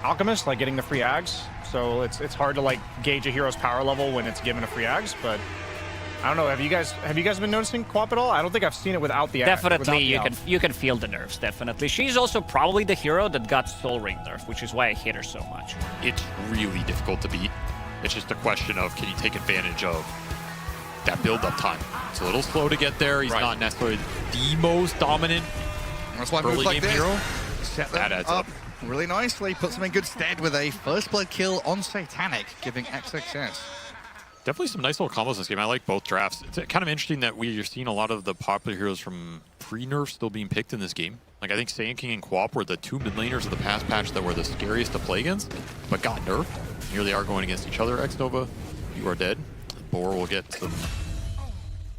Alchemist, like getting the free ags. So it's hard to like gauge a hero's power level when it's given a free ags, but I don't know. Have you guys been noticing Quap at all? I don't think I've seen it without the Definitely, without the you can feel the nerfs. Definitely, she's also probably the hero that got Soul Ring nerf, which is why I hate her so much. It's really difficult to beat. It's just a question of can you take advantage of that build-up time. It's a little slow to get there. He's not necessarily the most dominant That's why early moves like game this hero. set That them adds up really nicely. Puts them in good stead with a first blood kill on Satanic, giving XXS. Definitely some nice little combos in this game. I like both drafts. It's kind of interesting that we're seeing a lot of the popular heroes from pre-nerf still being picked in this game. Like, I think Saiyan King and Quap were the two mid laners of the past patch that were the scariest to play against, but got nerfed. Here they are going against each other. X-Nova, you are dead. Boar will get some...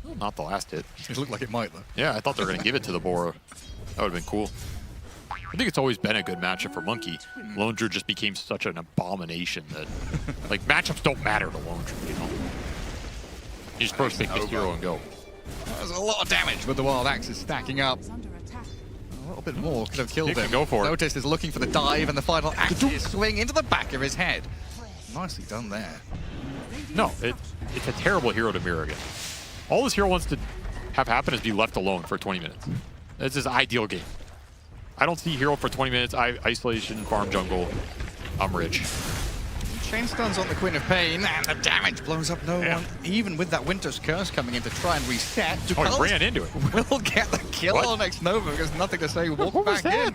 Well, not the last hit. It looked like it might, though. Yeah, I thought they were going to give it to the Boar. That would have been cool. I think it's always been a good matchup for Monkey. Lone Druid just became such an abomination that, like, matchups don't matter to Lone Druid, you know? You just first pick this hero and go. There's a lot of damage with the Wild Axes stacking up. A little bit more could have killed him. Go for it. Notice is looking for the dive and the final Axis swing into the back of his head. Nicely done there. No, it's a terrible hero to mirror against. All this hero wants to have happen is be left alone for 20 minutes. This is ideal game. I don't see hero for 20 minutes. Isolation, farm jungle. I'm rich. Chain stuns on the Queen of Pain, and the damage blows up no one. Even with that Winter's Curse coming in to try and reset, Oh, he ran into it. will get the kill on X-Nova because nothing to say. Walk back in.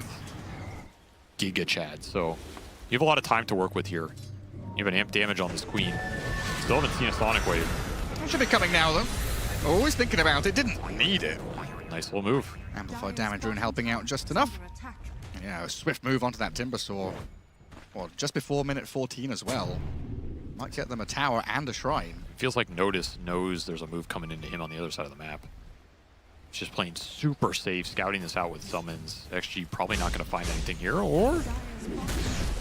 Giga Chad. So you have a lot of time to work with here. You have an amp damage on this Queen. Still haven't seen a Sonic Wave. That should be coming now, though. Always thinking about it. Didn't need it. Nice little move. Amplified damage rune helping out just enough. Yeah, a swift move onto that Timber Saw. Well, just before minute 14 as well. Might get them a tower and a shrine. Feels like Notice knows there's a move coming into him on the other side of the map. He's just playing super safe, scouting this out with summons. XG probably not going to find anything here, or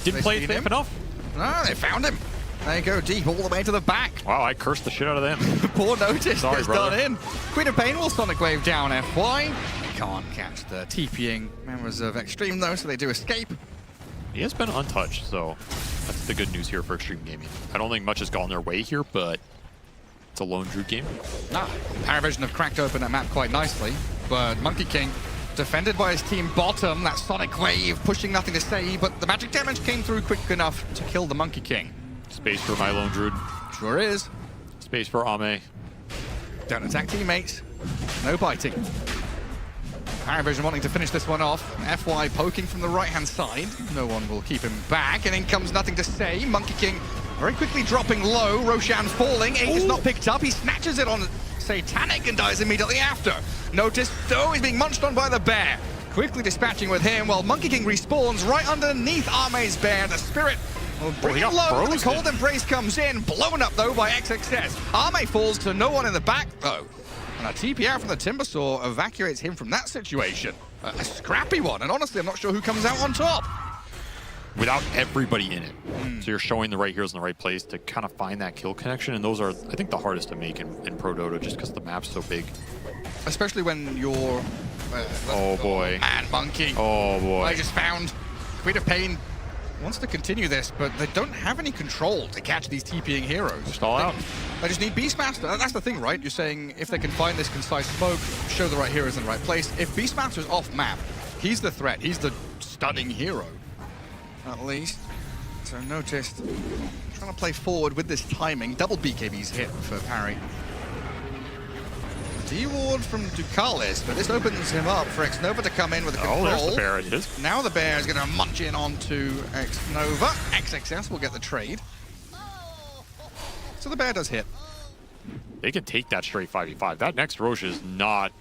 didn't play it safe enough. No, they found him. They go deep all the way to the back. Wow, I cursed the shit out of them. Poor Notice Sorry, gets brother. done in. Queen of Pain will Sonic Wave down FY. Can't catch the TPing members of Extreme though, so they do escape. He has been untouched, so that's the good news here for Extreme Gaming. I don't think much has gone their way here, but it's a Lone Druid game. PVISION have cracked open that map quite nicely, but Monkey King defended by his team bottom. That Sonic Wave pushing nothing to say, but the magic damage came through quick enough to kill the Monkey King. Space for my Lone Druid. Sure is. Space for Ame. Don't attack teammates. No biting. PVISION wanting to finish this one off. FY poking from the right-hand side. No one will keep him back. And in comes nothing to say. Monkey King very quickly dropping low. Roshan falling. 8 is not picked up. He snatches it on Satanic and dies immediately after. Notice, though, he's being munched on by the bear. Quickly dispatching with him while Monkey King respawns right underneath Ame's bear. The spirit will bring it low. The cold embrace comes in. Blown up, though, by XXS. Ame falls to no one in the back, though. And a TP out from the Timber Saw evacuates him from that situation. A scrappy one, and honestly, I'm not sure who comes out on top. Without everybody in it. So you're showing the right heroes in the right place to kind of find that kill connection, and those are, I think, the hardest to make in Pro Dota just because the map's so big. Especially when you're... oh, boy. And Monkey. Oh, boy. I just found Queen of Pain wants to continue this, but they don't have any control to catch these TPing heroes. Just all out. They just need Beastmaster. That's the thing, right? You're saying if they can find this concise smoke, show the right heroes in the right place. If Beastmaster's off map, he's the threat. He's the stunning hero, at least. So noticed trying to play forward with this timing. Double BKB's hit for Pari. D-ward from Ducalis, but this opens him up for X-Nova to come in with a control. Oh, there's the bear. It is. Now the bear is going to munch in onto X-Nova. XXS will get the trade. So the bear does hit. They can take that straight 5v5. That next Roche is not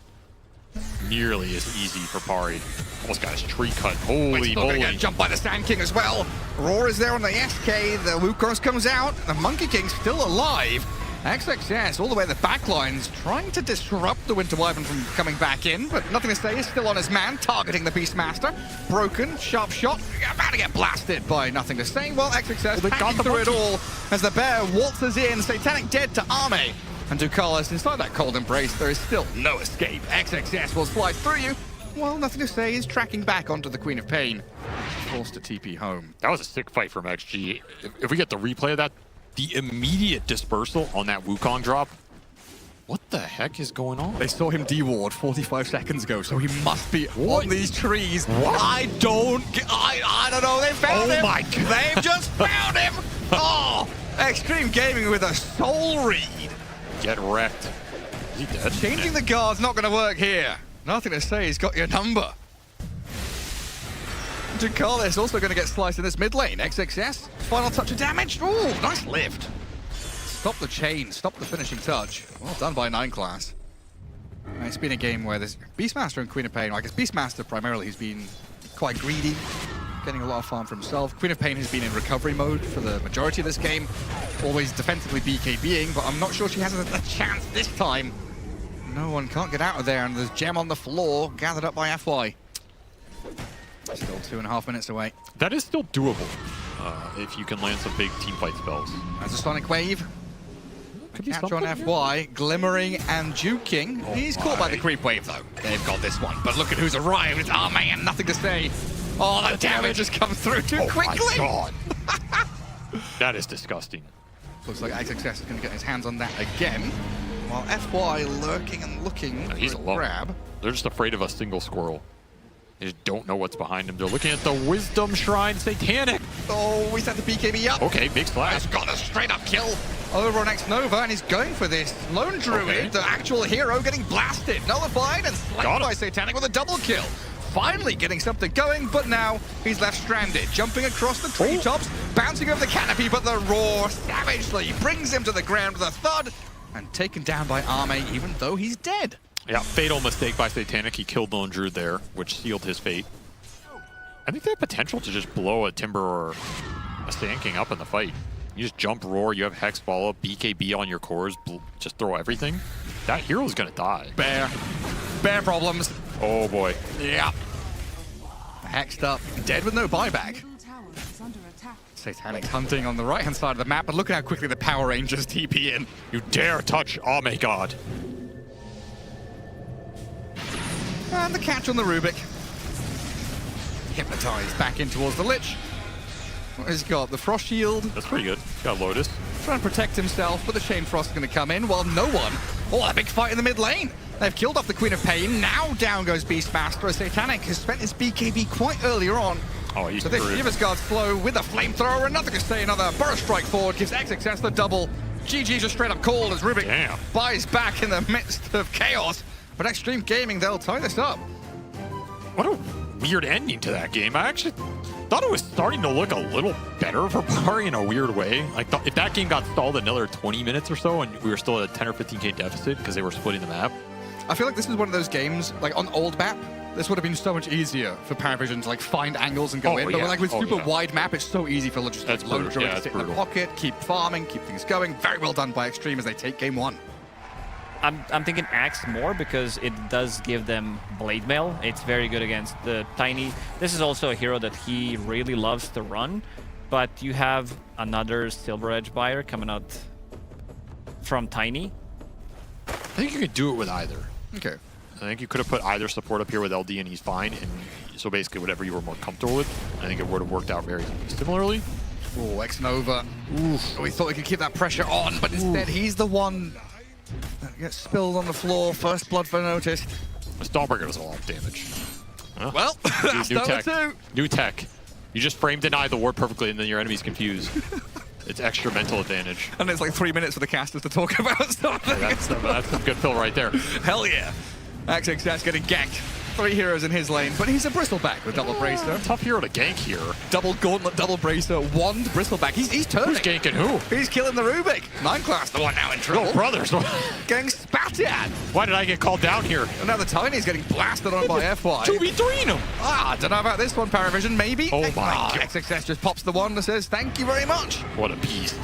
nearly as easy for Pari. Almost got his tree cut. Holy Still moly. gonna get jumped by the Sand King as well. Roar is there on the SK. The Wukong comes out. The Monkey King's still alive. XXS all the way to the back lines, trying to disrupt the Winter Wyvern from coming back in, but nothing to say. He's still on his man, targeting the Beastmaster. Broken, sharp shot, about to get blasted by nothing to say. Well, XXS packing through it all as the bear waltzes in. Satanic dead to Ame. And Ducalis inside that cold embrace. There is still no escape. XXS will fly through you. Well, nothing to say is tracking back onto the Queen of Pain. Forced to TP home. That was a sick fight from XG. If we get the replay of that, the immediate dispersal on that Wukong drop. What the heck is going on? They saw him deward 45 seconds ago, so he must be What? on these trees. What? I don't know. They found him. Oh my God. They've just found him. Oh, Extreme Gaming with a soul read. Get wrecked. Is he dead? Changing the guard's not going to work here. Nothing to say. He's got your number. Jacales also going to get sliced in this mid lane. XXS, final touch of damage. Ooh, nice lift. Stop the chain, stop the finishing touch. Well done by 9 class. It's been a game where there's Beastmaster and Queen of Pain. I guess Beastmaster primarily has been quite greedy, getting a lot of farm for himself. Queen of Pain has been in recovery mode for the majority of this game, always defensively BKBing, but I'm not sure she has a chance this time. No one can't get out of there, and there's Gem on the floor, gathered up by FY. Still 2.5 minutes away. That is still doable if you can land some big team fight spells. As a Sonic Wave. Could be Catch on something, FY, glimmering and juking. Oh He's caught by the creep wave though. They've got this one, but look at who's arrived. It's our man, nothing to say. Oh, the damage has come through too quickly. My God. That is disgusting. Looks like XXS is going to get his hands on that again. While FY lurking and looking No, he's for a alone. grab. They're just afraid of a single squirrel. They just don't know what's behind him. They're looking at the Wisdom Shrine Satanic. Oh, we set the BKB up. Okay, big splash. Has got a straight up kill over on X-Nova, and he's going for this. Lone Druid, Okay. the actual hero, getting blasted, nullified, and slayed Got him. by Satanic with a double kill. Finally getting something going, but now he's left stranded, jumping across the treetops, bouncing over the canopy, but the roar savagely brings him to the ground with a thud, and taken down by Arme, even though he's dead. Yeah, fatal mistake by Satanic. He killed Lone Druid there, which sealed his fate. I think they have potential to just blow a Timber or a Sand King up in the fight. You just jump, roar, you have Hex follow, BKB on your cores, just throw everything. That hero's gonna die. Bear problems. Oh boy. Yeah. Hexed up, dead with no buyback. Satanic's hunting on the right-hand side of the map, but look at how quickly the Power Rangers TP in. You dare touch, oh my God. And the catch on the Rubik. Hypnotized back in towards the Lich. He's got the Frost Shield, That's pretty good. Got Lotus. trying to protect himself, but the Chain Frost is going to come in while no one. Oh, a big fight in the mid lane. They've killed off the Queen of Pain. Now down goes Beastmaster. As Satanic has spent his BKB quite earlier on. Oh, he's So this screwed. Givers Guard flow with a flamethrower, and nothing to say. Another burst strike forward gives XXS the double. GG's just straight up called as Rubik Damn. buys back in the midst of chaos. But Extreme Gaming, they'll tie this up. What a weird ending to that game. I actually thought it was starting to look a little better for Pari in a weird way. Like, if that game got stalled another 20 minutes or so and we were still at a 10 or 15K deficit because they were splitting the map. I feel like this is one of those games, like on old map, this would have been so much easier for ParaVision to like find angles and go Oh, in. But yeah. like with Oh, super yeah. wide map, it's so easy for just That's Lone brutal. Druid Yeah, to it's sit in the brutal. pocket, keep farming, keep things going. Very well done by Extreme as they take game 1. I'm thinking Axe more because it does give them Blade Mail. It's very good against the Tiny. This is also a hero that he really loves to run, but you have another Silver Edge buyer coming out from Tiny. I think you could do it with either. Okay. I think you could have put either support up here with LD and he's fine. And so basically whatever you were more comfortable with, I think it would have worked out very similarly. Oh, X-Nova. We thought we could keep that pressure on, but instead he's the one that gets spilled on the floor. First blood for noticed. Stormbreaker does a lot of damage. Huh? Well, that's New number tech. 2. New tech. You just frame deny the ward perfectly and then your enemy's confused. It's extra mental advantage. And it's like 3 minutes for the casters to talk about something. That's a good fill right there. Hell yeah. XXS getting ganked. 3 heroes in his lane, but he's a Bristleback with double bracer. Tough hero to gank here. Double gauntlet, double bracer, wand, Bristleback. He's turning. Who's ganking who? He's killing the Rubik. 9 class, the one now in trouble. Oh, brothers. Getting spat at. Why did I get called down here? And now the Tiny's getting blasted on by FY. 2v3 him. Ah, don't know about this one, ParaVision, maybe? Oh my God. XXS just pops the wand and says, thank you very much. What a beast.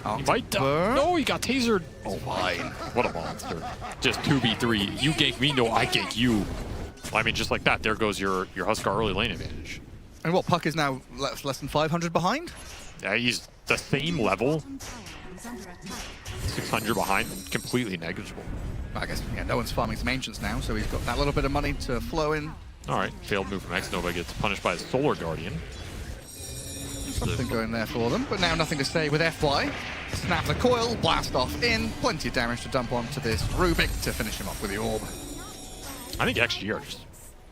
Oh, He might die. burn. No, he got tasered. Oh, fine. What a monster. Just 2v3. You gank me, no, I gank you. Well, I mean, just like that, there goes your Huskar early lane advantage. And what, Puck is now less than 500 behind? Yeah, he's the same level. 600 behind, completely negligible. I guess, yeah, no one's farming some Ancients now, so he's got that little bit of money to flow in All right, failed move from XNova gets punished by a Solar Guardian. Something going there for them, but now nothing to say with FY. Snap the coil, blast off in. Plenty of damage to dump onto this Rubik to finish him off with the orb. I think XG are just,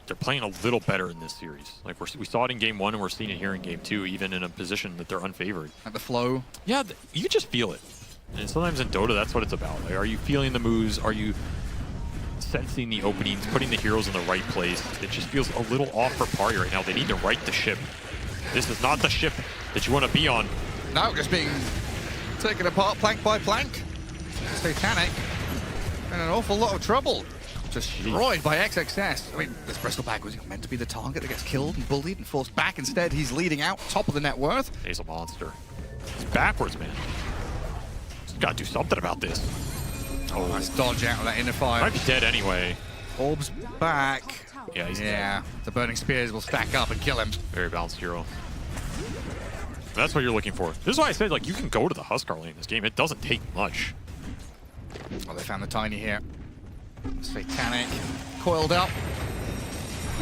they're playing a little better in this series. Like we saw it in game 1 and we're seeing it here in game 2, even in a position that they're unfavored. At the flow. Yeah, you just feel it. And sometimes in Dota, that's what it's about. Like, are you feeling the moves? Are you sensing the openings, putting the heroes in the right place? It just feels a little off for Pari right now. They need to right the ship. This is not the ship that you want to be on. Now just being taken apart plank by plank. Satanic in an awful lot of trouble. Destroyed by XXS. I mean, this Bristleback was meant to be the target that gets killed and bullied and forced back. Instead, he's leading out, top of the net worth. He's a monster. He's backwards, man. He's got to do something about this. Oh, nice dodge out of that inner fire. Might be dead anyway. Orb's back. Yeah, he's dead. The Burning Spears will stack up and kill him. Very balanced hero. That's what you're looking for. This is why I said, like, you can go to the Huskar lane in this game. It doesn't take much. Oh, they found the Tiny here. Satanic, coiled up.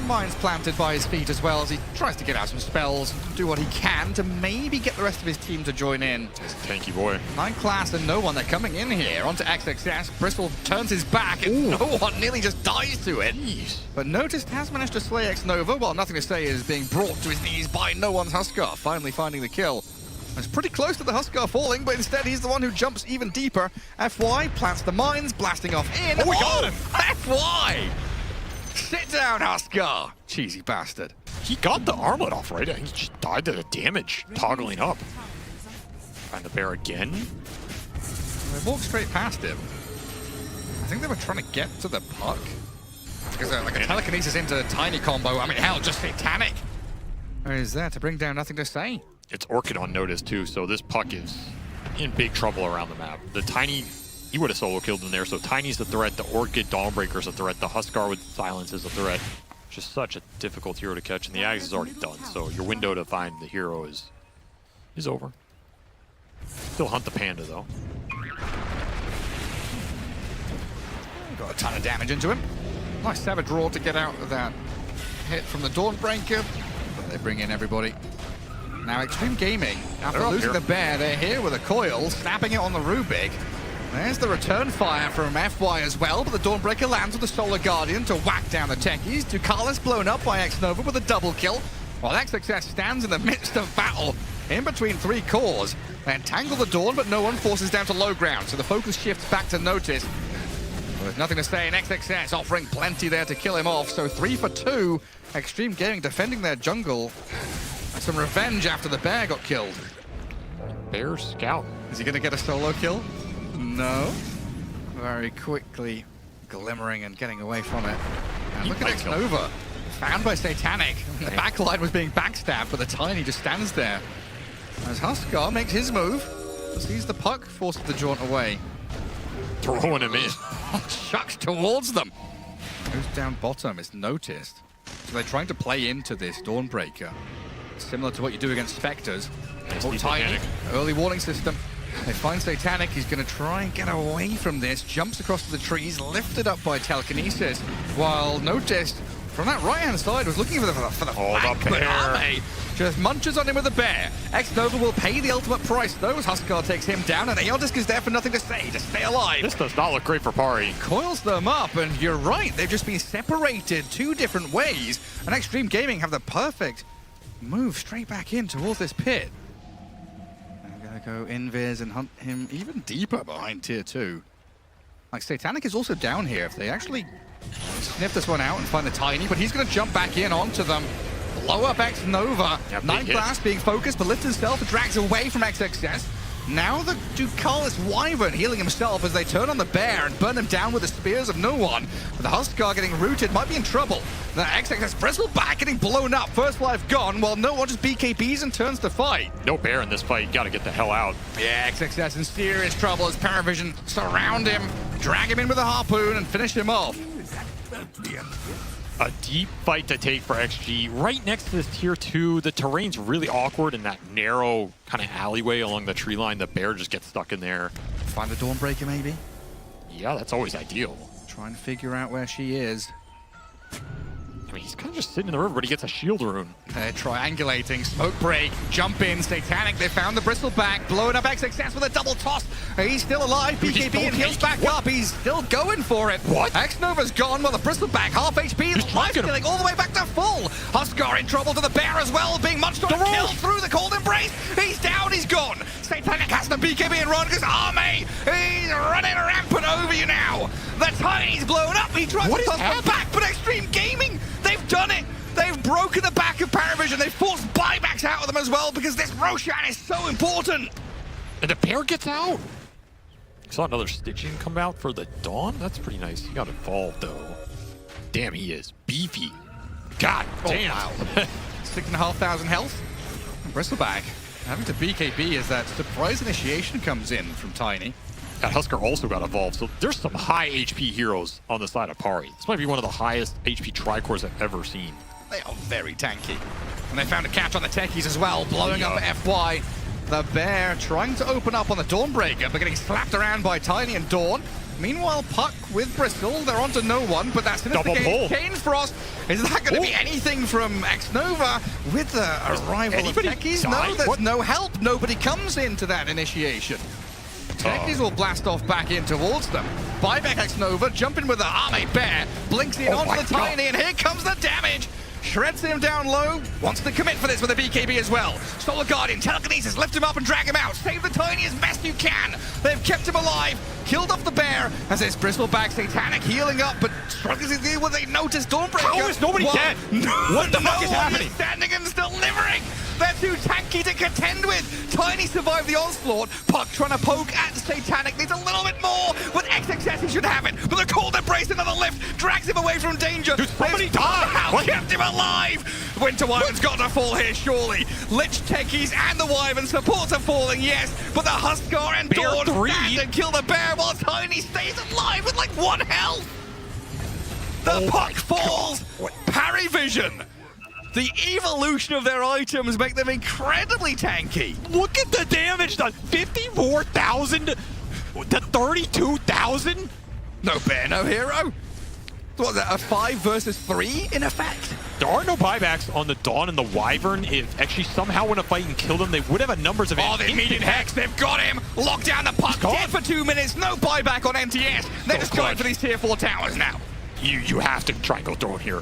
Mine's planted by his feet as well as he tries to get out some spells, do what he can to maybe get the rest of his team to join in. He's a tanky boy. 9 class and no one, they're coming in here onto XXS. Bristol turns his back and no one nearly just dies to it. Jeez. But Noticed has managed to slay XNova, while nothing to say is being brought to his knees by no one's Huskar, finally finding the kill. It's pretty close to the Huskar falling, but instead he's the one who jumps even deeper. FY plants the mines, blasting off in. Oh, we got him! FY! Sit down, Huskar! Cheesy bastard. He got the armlet off, right? I think he just died to the damage, toggling up. Find the bear again. They walked straight past him. I think they were trying to get to the puck. Because like a telekinesis into a tiny combo. I mean, hell, just Satanic. Or is there to bring down nothing to say? It's Orchid on notice too, so this puck is in big trouble around the map. The Tiny, he would have solo killed him there, so Tiny's the threat, the Orchid Dawnbreaker's a threat, the Huskar with Silence is a threat. Just such a difficult hero to catch, and the Axe is already done, so your window to find the hero is over. Still hunt the Panda though. Got a ton of damage into him. Nice Savage Draw to get out of that hit from the Dawnbreaker. But they bring in everybody. Now Extreme Gaming, after losing the bear, they're here with a coil, snapping it on the Rubik. There's the return fire from FY as well, but the Dawnbreaker lands with the Solar Guardian to whack down the techies. Ducalis blown up by XNova with a double kill, while XXS stands in the midst of battle, in between 3 cores. They entangle the Dawn, but no one forces down to low ground, so the focus shifts back to Notice. Well, there's nothing to say, and XXS offering plenty there to kill him off, so 3 for 2. Extreme Gaming defending their jungle. And some revenge after the bear got killed. Bear Scout. Is he going to get a solo kill? No. Very quickly glimmering and getting away from it. And look at XNova. Found by Satanic. The backline was being backstabbed, but the Tiny just stands there. As Huskar makes his move, sees the puck, forces the jaunt away. Throwing him in. Shucks towards them. Who's down bottom? It's Noticed. So they're trying to play into this Dawnbreaker. Similar to what you do against Spectres. Oh, Tiny. Early warning system. They find Satanic. He's going to try and get away from this. Jumps across to the trees, lifted up by telekinesis. While Noticed, from that right-hand side, was looking for the flank, but Ame just munches on him with a bear. XNova will pay the ultimate price, though, as Huskar takes him down, and Aeodisk is there for nothing to say, to stay alive. This does not look great for Pari. Coils them up, and you're right, they've just been separated 2 different ways, and Extreme Gaming have the perfect move straight back in towards this pit. I'm gonna go invis and hunt him even deeper behind tier 2. Like, Satanic is also down here. If they actually sniff this one out and find the Tiny, but he's gonna jump back in onto them. Blow up XNova. 9 Glass being focused, but lifts himself, drags away from XXS. Now the Ducalis Wyvern healing himself as they turn on the bear and burn him down with the spears of no one. But the Huskar getting rooted might be in trouble. The XXS Bristleback getting blown up. First life gone, while no one just BKBs and turns to fight. No bear in this fight. You gotta get the hell out. Yeah, XXS in serious trouble as PVISION surround him, drag him in with a harpoon, and finish him off. A deep fight to take for XG. Right next to this tier 2, the terrain's really awkward in that narrow kind of alleyway along the tree line. The bear just gets stuck in there. Find the Dawnbreaker, maybe? Yeah, that's always ideal. Try and figure out where she is. I mean, he's kind of just sitting in the river, but he gets a shield rune. They're triangulating, smoke break, jump in, Satanic, they found the bristleback, blowing up XXS with a double toss. He's still alive, BKB and heals back up, he's still going for it. What? X-Nova's gone while the bristleback, half HP, life stealing all the way back to full. Huskar in trouble to the bear as well, being munched on, killed through the cold embrace. He's down, he's gone. Satanic has the BKB and run because Army, he's running rampant over you now. The Tiny's blown up, he tries to toss them back, but Extreme Gaming, they've done it. They've broken the back of PVISION. They've forced buybacks out of them as well because this Roshan is so important. And the bear gets out. Saw another stitching come out for the Dawn. That's pretty nice. He got involved though. Damn, he is beefy. God damn. Wow. 6,500 health. Bristleback having to BKB as that surprise initiation comes in from Tiny. And Husker also got involved, so there's some high HP heroes on the side of Pari. This might be one of the highest HP Tricores I've ever seen. They are very tanky. And they found a catch on the techies as well, blowing up FY. The bear trying to open up on the Dawnbreaker, but getting slapped around by Tiny and Dawn. Meanwhile, Puck with Bristol, they're onto no one, but that's Double pull. Kane Frost. Is that going to be anything from X-Nova with the arrival of techies? No, there's no help. Nobody comes into that initiation. Techies will blast off back in towards them. Buyback X-Nova, jumping with the Arme Bear, blinks in onto the Tiny, and here comes the damage. Shreds him down low, wants to commit for this with a BKB as well. Solar Guardian, Telekinesis, lift him up and drag him out. Save the Tiny as best you can. They've kept him alive, killed off the bear, as this Bristleback Satanic healing up, but struggling to deal with a noticed Dawnbreaker. How is nobody dead? What the fuck is happening? Standing and still delivering. They're too tanky to contend with. Tiny survived the onslaught. Puck trying to poke at the Satanic. Needs a little bit more. With XXS, he should have it. But the cold embrace, another lift, drags him away from danger. Dude, somebody died. How kept him alive? Winter Wyvern's got to fall here, surely. Lich Techies and the Wyvern supports are falling, yes. But the Huskar and Dawn stand and kill the bear while Tiny stays alive with like 1 health. The puck falls. PVISION. The evolution of their items make them incredibly tanky. Look at the damage done. 54,000 to 32,000? No bear, no hero. What's that, a 5 versus 3 in effect? There are no buybacks on the Dawn and the Wyvern. If actually somehow win a fight and kill them, they would have a numbers of they needed Hex. They've got him. Locked down the puck. Dead for 2 minutes. No buyback on NTS. They're just going for these tier 4 towers now. You have to try and go throw it here.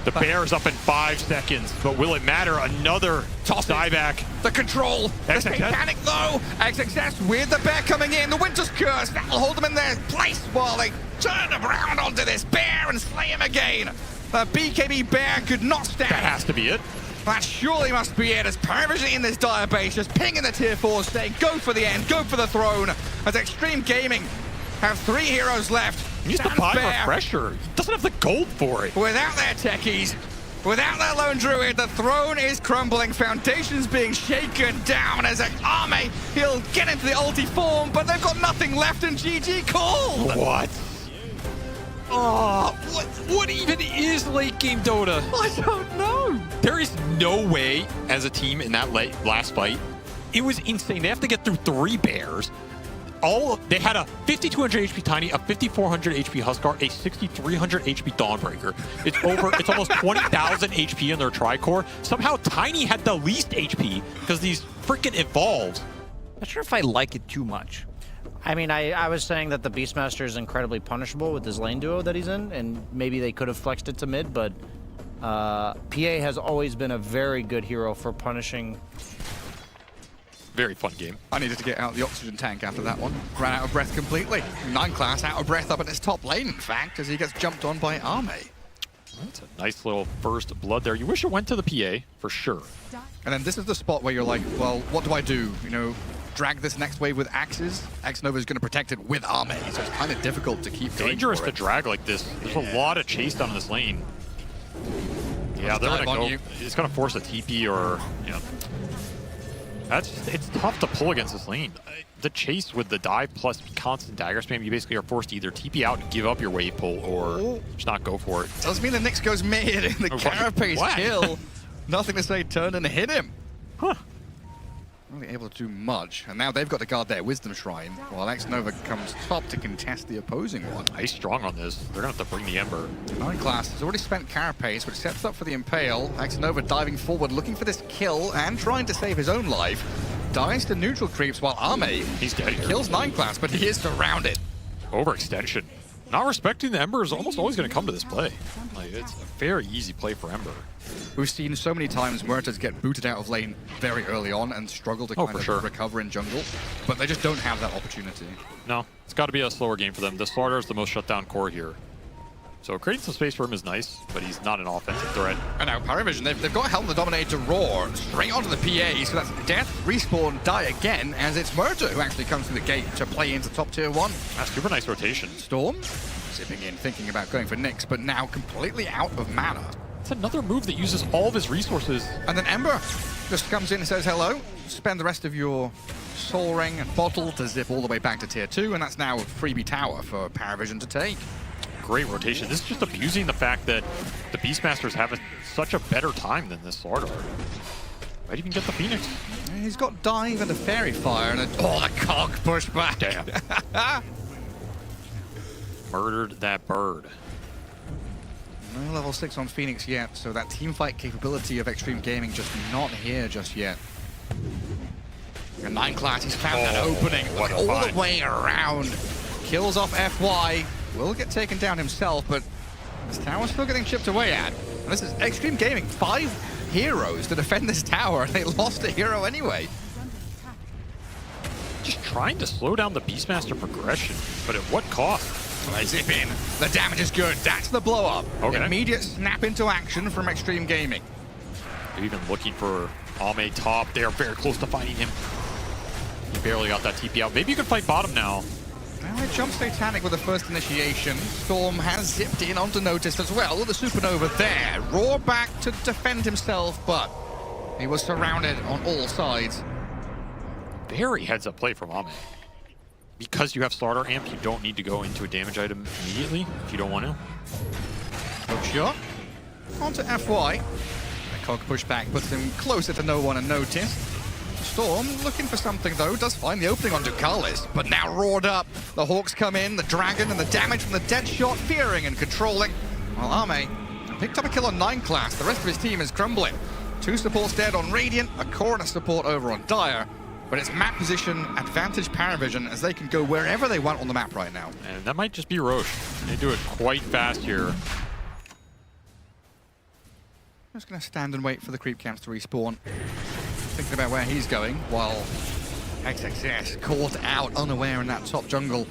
The bear's up in 5 seconds, but will it matter? Another toss dieback. The control. The Satanic though. XXS with the bear coming in. The Winter's Curse. That'll hold them in their place while they turn around onto this bear and slay him again. The BKB bear could not stand. That has to be it. That surely must be it, as PVISION in this dire base just pinging the tier 4s, saying go for the end, go for the throne. As Extreme Gaming have 3 heroes left. He needs to buy Refresher. He doesn't have the gold for it. Without their techies, without their lone druid, the throne is crumbling. Foundations being shaken down as an army. He'll get into the ulti form, but they've got nothing left and GG called. What? Oh, what even is late game Dota? I don't know. There is no way as a team in that last fight. It was insane. They have to get through 3 bears. They had a 5,200 HP Tiny, a 5,400 HP Huskar, a 6,300 HP Dawnbreaker. It's almost 20,000 HP in their Tricore. Somehow Tiny had the least HP because these freaking evolved. Not sure if I like it too much. I mean, I was saying that the Beastmaster is incredibly punishable with his lane duo that he's in, and maybe they could have flexed it to mid, but PA has always been a very good hero for punishing. Very fun game. I needed to get out the oxygen tank after that one. Ran out of breath completely. 9 class out of breath up in his top lane, in fact, as he gets jumped on by Arme. That's a nice little first blood there. You wish it went to the PA, for sure. And then this is the spot where you're like, well, what do I do? You know, drag this next wave with axes. X-Nova is going to protect it with Arme, so it's kind of difficult to keep going. Dangerous to drag like this. There's a lot of chase down in this lane. Yeah, they're going to go. It's going to force a TP or, you know. It's tough to pull against this lane. The chase with the dive plus constant dagger spam, you basically are forced to either TP out and give up your wave pull or just not go for it. Does mean the Nyx goes mid in the carapace kill. Nothing to say, turn and hit him. Huh. Really able to do much, and now they've got to guard their Wisdom Shrine, while X-Nova comes top to contest the opposing one. He's strong on this. They're going to have to bring the Ember. 9 class has already spent Carapace, which sets up for the Impale. X-Nova diving forward, looking for this kill, and trying to save his own life. Dies to neutral creeps, while Ame He's dead here. kills 9 class, but he is surrounded. Overextension. Not respecting the Ember is almost always going to come to this play. Like, it's a very easy play for Ember. We've seen so many times Muertas get booted out of lane very early on and struggle to kind of recover in jungle, but they just don't have that opportunity. No, it's got to be a slower game for them. The Slaughter is the most shut down core here. So creating some space for him is nice, but he's not an offensive threat. And now PVISION, they've got Helm the Dominator to roar straight onto the PA, so that's death, respawn, die again, as it's Muerta who actually comes to the gate to play into top tier 1. That's super nice rotation. Storm, zipping in, thinking about going for Nyx, but now completely out of mana. It's another move that uses all of his resources. And then Ember just comes in and says hello, spend the rest of your Soul Ring and bottle to zip all the way back to tier 2, and that's now a freebie tower for PVISION to take. Great rotation. This is just abusing the fact that the Beastmasters have such a better time than this Slardar. Might even get the Phoenix. He's got Dive and a Fairy Fire and the cog pushback. Damn. Murdered that bird. No level 6 on Phoenix yet, so that teamfight capability of Extreme Gaming just not here just yet. And 9 class, he's found that opening all the way around. Kills off FY, will get taken down himself, but this tower's still getting chipped away at. And this is Extreme Gaming, 5 heroes to defend this tower, and they lost a hero anyway. Just trying to slow down the Beastmaster progression, but at what cost? They zip in. The damage is good. That's the blow up. Okay. Immediate snap into action from Extreme Gaming. They're even looking for Ame top. They're very close to finding him. He barely got that TP out. Maybe you can fight bottom now. Now they jump Satanic with the first initiation. Storm has zipped in onto Notice as well with the Supernova there. Roar back to defend himself, but he was surrounded on all sides. Very heads up play from Ame. Because you have Slaughter Amp, you don't need to go into a damage item immediately if you don't want to. Hook shot. Onto FY. The cog pushback puts him closer to no one and Notice. Storm looking for something though, does find the opening on Ducalis, but now roared up. The Hawks come in, the Dragon and the damage from the dead shot, fearing and controlling. While Ame picked up a kill on 9 class, the rest of his team is crumbling. 2 supports dead on Radiant, a core and a support over on Dire. But it's map position advantage PVISION as they can go wherever they want on the map right now. And that might just be Roche. They do it quite fast here. Just going to stand and wait for the creep camps to respawn. Thinking about where he's going, while XXS caught out unaware in that top jungle.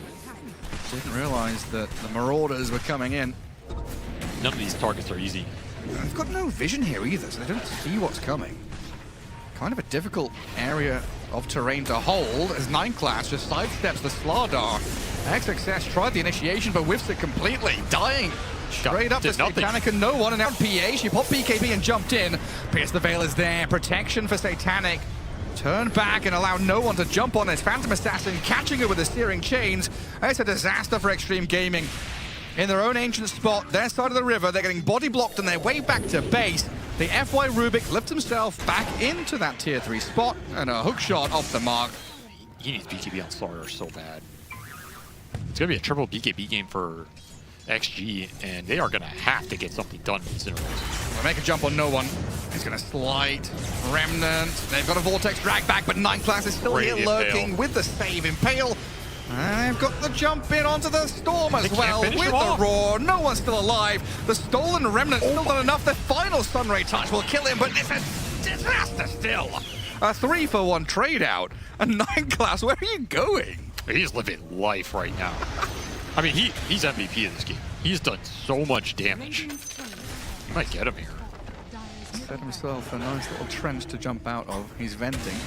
Didn't realize that the Marauders were coming in. None of these targets are easy. And they've got no vision here either, so they don't see what's coming. Kind of a difficult area of terrain to hold as 9 class just sidesteps the Slardar. XXS tried the initiation but whiffs it completely, dying straight up to Satanic and no one, and now PA, she popped BKB and jumped in. Pierce the Veil is there, protection for Satanic. Turn back and allow no one to jump on his Phantom Assassin, catching her with the Searing Chains. It's a disaster for Extreme Gaming. In their own ancient spot, their side of the river, they're getting body blocked on their way back to base. The FY Rubik lifts himself back into that tier 3 spot, and a hook shot off the mark. He needs BKB on Slaughter so bad. It's going to be a triple BKB game for XG, and they are going to have to get something done in these intervals. They'll make a jump on no one. He's going to slide. Remnant. They've got a Vortex drag back, but 9 class is still here lurking with the save. Impale. And they've got the jump in onto the Storm as well with the roar. No one's still alive. The stolen Remnant still not enough. The final Sunray touch will kill him, but it's a disaster still. A 3-for-1 trade out. A 9 class, where are you going? He's living life right now. I mean, he's MVP in this game. He's done so much damage. You might get him here. Set himself a nice little trench to jump out of. He's venting.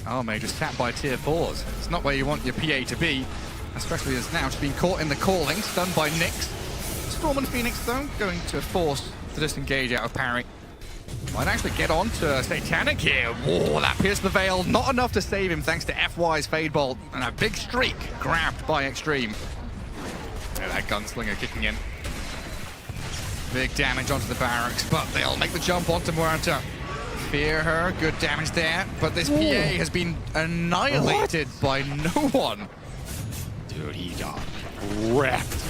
Ame just sat by tier 4s. It's not where you want your PA to be, especially as now just being caught in the calling, stunned by Nyx. Storm and Phoenix, though, going to force the disengage out of Pari. Might actually get on to Satanic here. Whoa, that pierced the veil. Not enough to save him thanks to FY's Fade Bolt. And a big streak grabbed by Extreme. Yeah, that gunslinger kicking in. Big damage onto the barracks, but they'll make the jump onto Muerta. fear her. Good damage there. But this PA has been annihilated by no one. Dude, he got wrecked.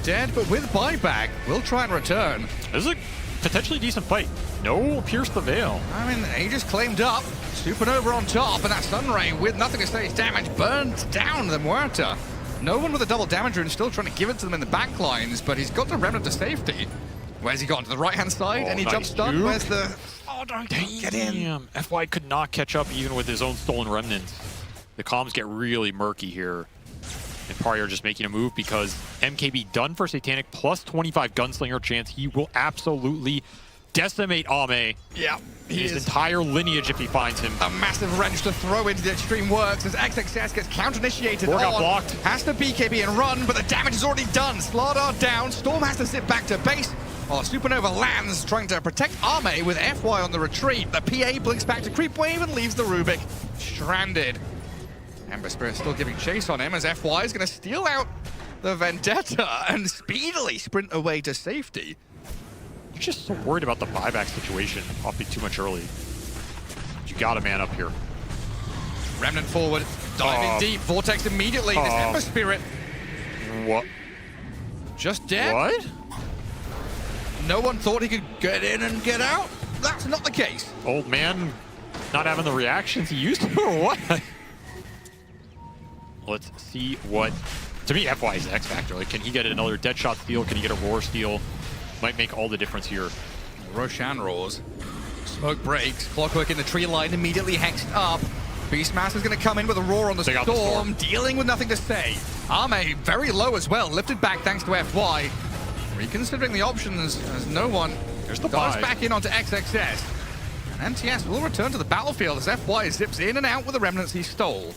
Dead, but with buyback. We'll try and return. This is a potentially decent fight. No pierce the veil. I mean, Aegis claimed up. Supernova on top, and that Sunray with nothing to say his damage burns down the Muerta. No one with a double damage rune, still trying to give it to them in the back lines, but he's got the Remnant to safety. Where's he gone? To the right-hand side? Any nice jump stun? juke. Where's the... Oh, no, get in. Damn, FY could not catch up even with his own stolen remnants. The comms get really murky here. And Pari are just making a move because MKB done for Satanic, plus 25 Gunslinger chance. He will absolutely decimate Ame. Yeah, His entire lineage if he finds him. A massive wrench to throw into the Extreme Works as XXS gets counter-initiated Got on. blocked. Has to BKB and run, but the damage is already done. Slardar down. Storm has to sit back to base. Oh, Supernova lands, trying to protect Ame with FY on the retreat. The PA blinks back to Creep Wave and leaves the Rubik stranded. Ember Spirit still giving chase on him as FY is going to steal out the Vendetta and speedily sprint away to safety. You're just so worried about the buyback situation. Popping too much early. You got a man up here. Remnant forward, diving deep. Vortex immediately. This Ember Spirit What? just dead. What? No one thought he could get in and get out. That's not the case. Old man not having the reactions he used to, or what? Let's see what... To me, FY is the X factor. Like, can he get another Deadshot steal? Can he get a Roar steal? Might make all the difference here. Roshan roars. Smoke breaks. Clockwork in the tree line, immediately hexed up. Beastmaster's going to come in with a roar on the Take out the storm, dealing with nothing to say. Ame very low as well, lifted back thanks to FY. Reconsidering the options as no one There's the dives buy. back in onto XXS. And MTS will return to the battlefield as FY zips in and out with the remnants he stole.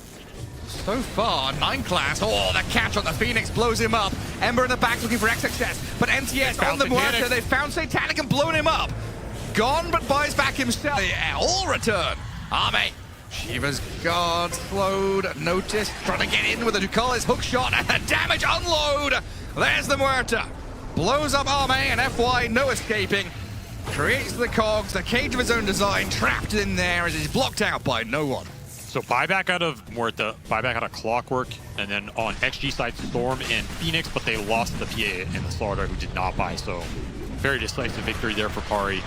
So far, 9 class. Oh, the catch on the Phoenix blows him up. Ember in the back looking for XXS, but MTS on the Muerta. They found Satanic and blown him up. Gone, but buys back himself. Yeah, all return. Ame. Shiva's guard slowed. Notice trying to get in with a Ducalis hook shot and a damage unload. There's the Muerta. Blows up Ame and FY, no escaping. Creates the cogs, the cage of his own design, trapped in there as he's blocked out by no one. So buyback out of Muerta, buyback out of Clockwork, and then on XG side Storm and Phoenix, but they lost the PA and the Slaughter who did not buy, so very decisive victory there for Pari.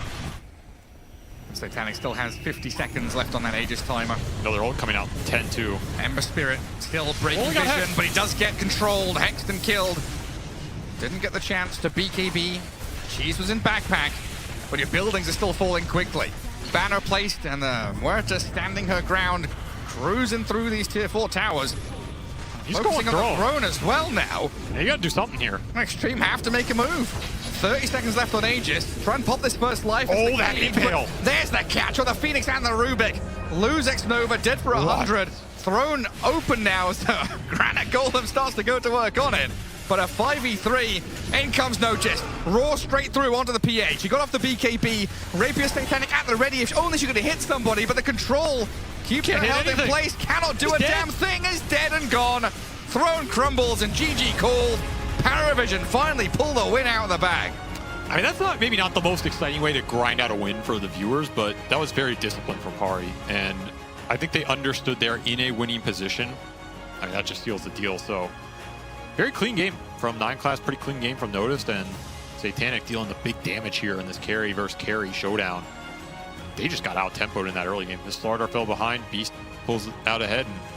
Satanic still has 50 seconds left on that Aegis timer. Another ult coming out, 10-2. Ember Spirit still breaking Oh, he got vision, hexed. but he does get controlled, hexed and killed. Didn't get the chance to BKB. Cheese was in backpack, but your buildings are still falling quickly. Banner placed and the Muerta standing her ground, cruising through these tier 4 towers. He's going Focusing on the throne. throne as well now. Yeah, you gotta do something here. Extreme have to make a move. 30 seconds left on Aegis. Try and pop this first life. as Oh, they that can, impale. but There's the catch on the Phoenix and the Rubik. Lose X-Nova, dead for 100. Throne open now as the Granite Golem starts to go to work on it. But a 5v3, in comes Notice. Roar straight through onto the PA. She got off the BKB. Rapier Satanic at the ready. If only she could have hit somebody, but the control keeps her Can't hit held in anything. place. Cannot do He's a dead. damn thing. Is dead and gone. Throne crumbles and GG called. ParaVision finally pull the win out of the bag. I mean, that's not maybe not the most exciting way to grind out a win for the viewers, but that was very disciplined from Pari, and I think they understood they're in a winning position. I mean, that just seals the deal. So very clean game from 9 class, pretty clean game from Noticed, and Satanic dealing the big damage here in this carry versus carry showdown. They just got out-tempoed in that early game. The Slardar fell behind, Beast pulls out ahead, and